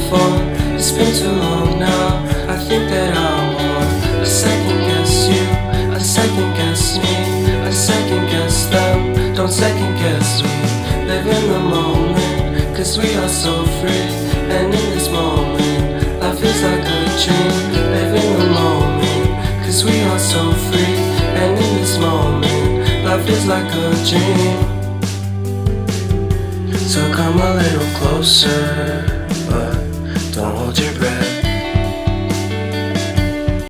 phone. It's been too long now. I think that I'm on. I second guess you, I second guess me, I second guess them. Don't second guess me. Live in the moment, cause we are so free. And in this moment, life is like a dream. Live in the moment, cause we are so free. And in this moment, life is like a dream. So come a little closer.